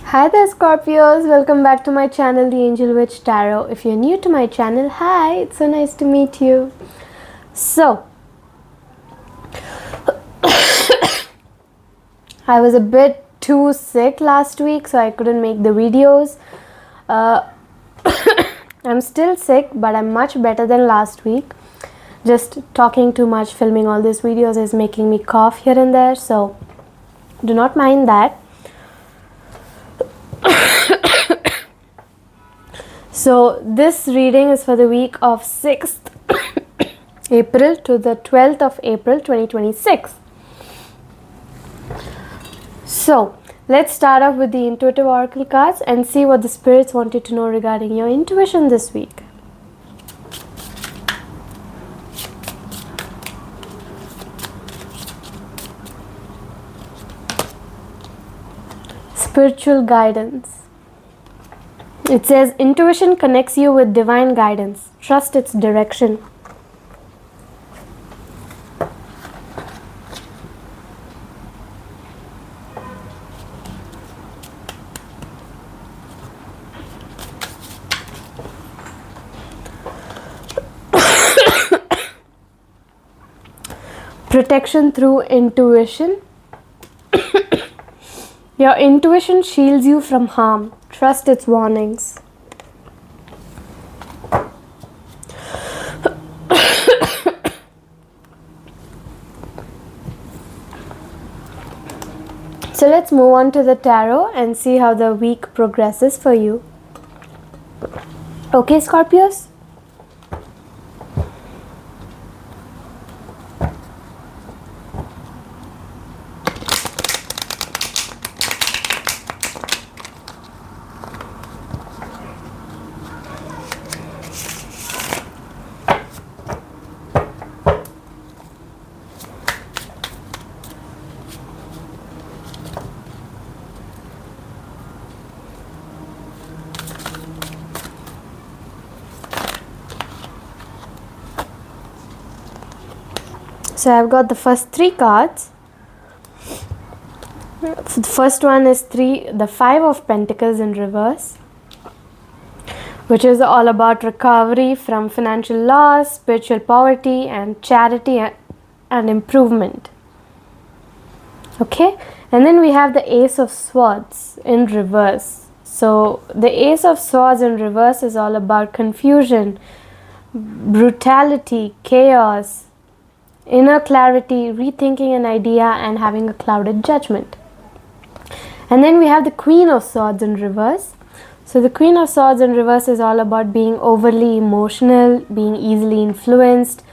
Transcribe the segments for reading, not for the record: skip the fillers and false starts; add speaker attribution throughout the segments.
Speaker 1: Hi there Scorpios, welcome back to my channel The Angel Witch Tarot. If you're new to my channel, hi, it's so nice to meet you. So, I was a bit too sick last week, so I couldn't make the videos. I'm still sick, but I'm much better than last week. Just talking too much, filming all these videos is making me cough here and there, so do not mind that. So this reading is for the week of 6th April to the 12th of April 2026. So let's start off with the intuitive oracle cards and see what the spirits want you to know regarding your intuition this week. Spiritual guidance. It says intuition connects you with divine guidance. Trust its direction. Protection through intuition. Your intuition shields you from harm. Trust its warnings. So let's move on to the tarot and see how the week progresses for you. Okay, Scorpios? So I've got the first three cards. The first one is the 5 of Pentacles in reverse, which is all about recovery from financial loss, spiritual poverty, and charity and improvement. Okay, and then we have the Ace of Swords in reverse. So the Ace of Swords in reverse is all about confusion, brutality, chaos, inner clarity, rethinking an idea, and having a clouded judgment. And then we have the Queen of Swords in reverse. So the Queen of Swords in reverse is all about being overly emotional, being easily influenced,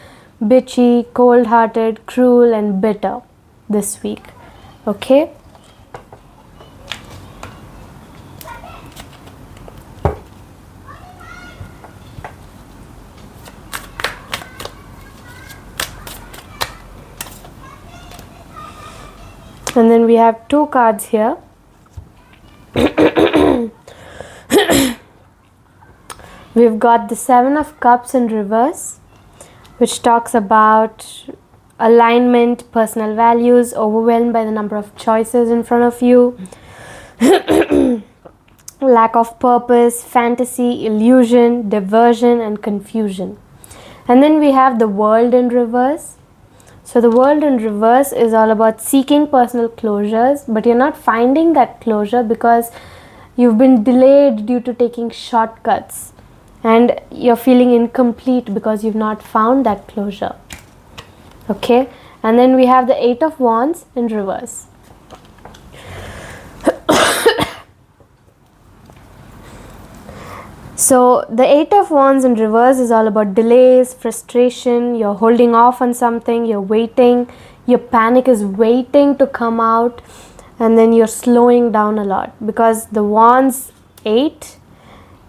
Speaker 1: bitchy, cold-hearted, cruel, and bitter this week. Okay? And then we have two cards here. We've got the 7 of Cups in reverse, which talks about alignment, personal values, overwhelmed by the number of choices in front of you, lack of purpose, fantasy, illusion, diversion, and confusion. And then we have the World in reverse. So the World in reverse is all about seeking personal closures, but you're not finding that closure because you've been delayed due to taking shortcuts, and you're feeling incomplete because you've not found that closure. Okay, and then we have the 8 of Wands in reverse. So the 8 of Wands in reverse is all about delays, frustration, you're holding off on something, you're waiting, your panic is waiting to come out, and then you're slowing down a lot because the Wands 8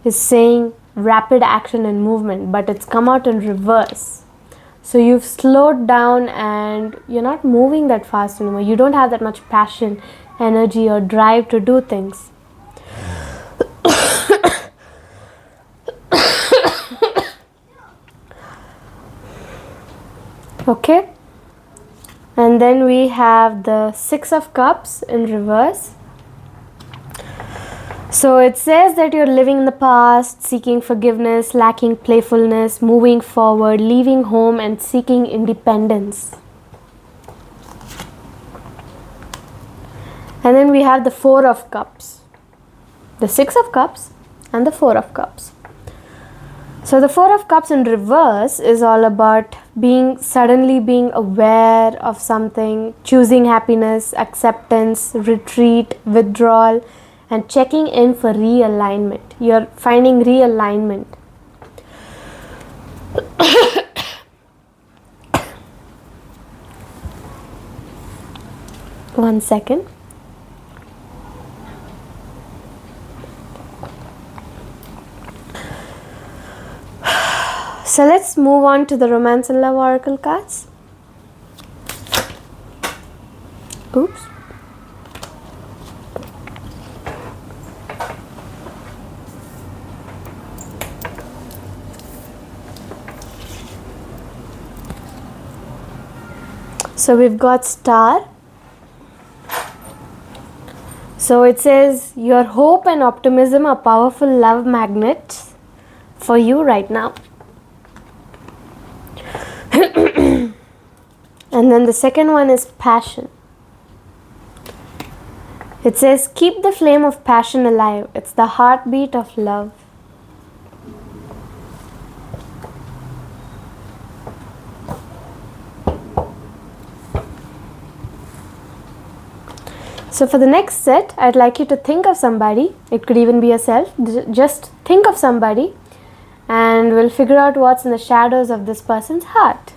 Speaker 1: is saying rapid action and movement, but it's come out in reverse. So you've slowed down and you're not moving that fast anymore. You don't have that much passion, energy, or drive to do things. Okay, and then we have the 6 of Cups in reverse, So it says that you're living in the past, seeking forgiveness, lacking playfulness, moving forward, leaving home and seeking independence. And then we have the Four of Cups, the Six of Cups and the Four of Cups. So the Four of Cups in reverse is all about suddenly being aware of something, choosing happiness, acceptance, retreat, withdrawal, and checking in for realignment. You're finding realignment. One second. So let's move on to the Romance and Love Oracle cards. Oops. So we've got Star. So it says your hope and optimism are powerful love magnets for you right now. And then the second one is Passion. It says keep the flame of passion alive. It's the heartbeat of love. So for the next set, I'd like you to think of somebody. It could even be yourself. Just think of somebody and we'll figure out what's in the shadows of this person's heart.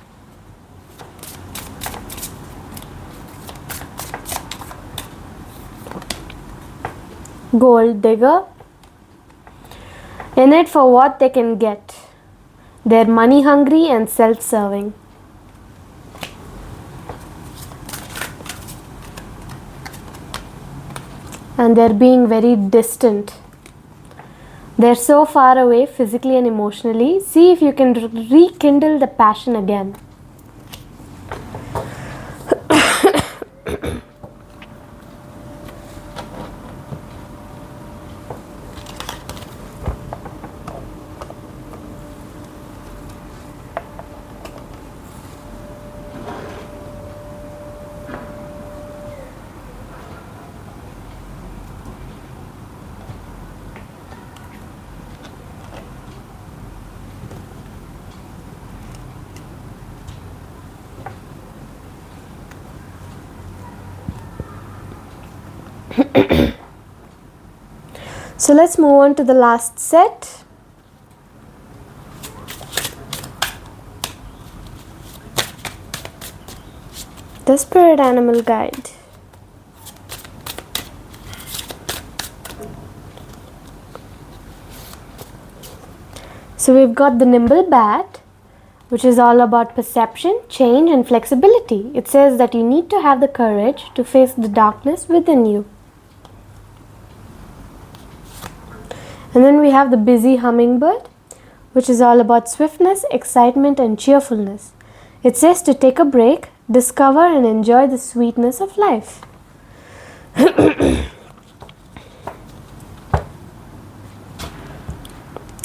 Speaker 1: Gold digger. In it for what they can get. They're money hungry and self-serving. And they're being very distant. They're so far away physically and emotionally. See if you can rekindle the passion again. So let's move on to the last set. The Spirit Animal Guide. So we've got the Nimble Bat, which is all about perception, change and flexibility. It says that you need to have the courage to face the darkness within you. And then we have the Busy Hummingbird, which is all about swiftness, excitement and cheerfulness. It says to take a break, discover and enjoy the sweetness of life.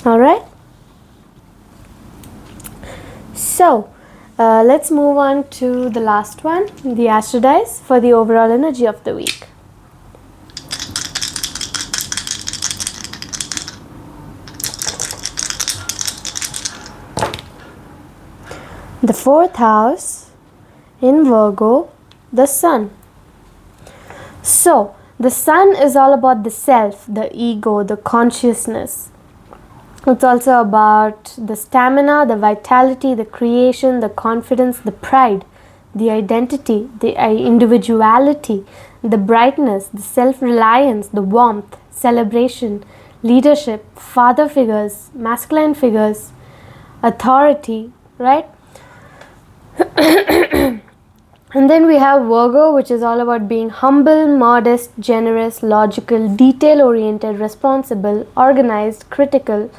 Speaker 1: Alright. So, let's move on to the last one, the Astro Dice for the overall energy of the week. The fourth house in Virgo, the Sun. So, the Sun is all about the self, the ego, the consciousness. It's also about the stamina, the vitality, the creation, the confidence, the pride, the identity, the individuality, the brightness, the self-reliance, the warmth, celebration, leadership, father figures, masculine figures, authority, right? And then we have Virgo, which is all about being humble, modest, generous, logical, detail-oriented, responsible, organized, critical,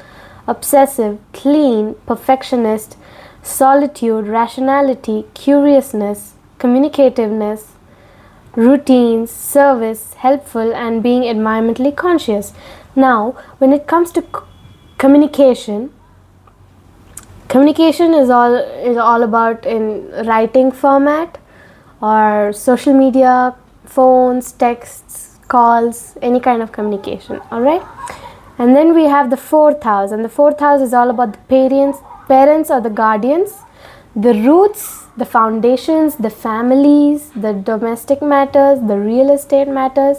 Speaker 1: obsessive, clean, perfectionist, solitude, rationality, curiousness, communicativeness, routines, service, helpful, and being environmentally conscious. Now, when it comes to communication, communication is all about in writing format or social media, phones, texts, calls, any kind of communication. All right. And then we have the fourth house, and the fourth house is all about the parents or the guardians, the roots, the foundations, the families, the domestic matters, the real estate matters,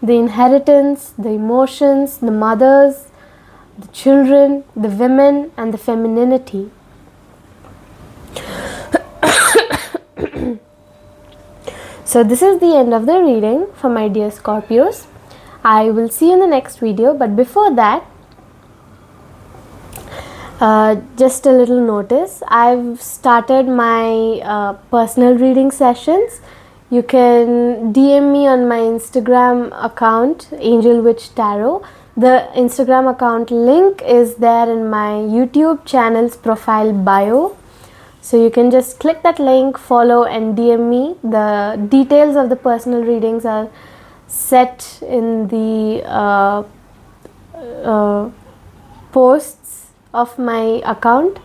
Speaker 1: the inheritance, the emotions, the mothers, the children, the women, and the femininity. So this is the end of the reading for my dear Scorpios. I will see you in the next video, but before that, just a little notice. I've started my personal reading sessions. You can DM me on my Instagram account, Angel Witch Tarot. The Instagram account link is there in my YouTube channel's profile bio. So you can just click that link, follow, and DM me. The details of the personal readings are set in the posts of my account.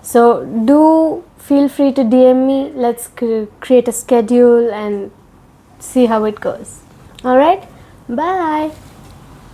Speaker 1: So do feel free to DM me. Let's create a schedule and see how it goes. Alright, bye.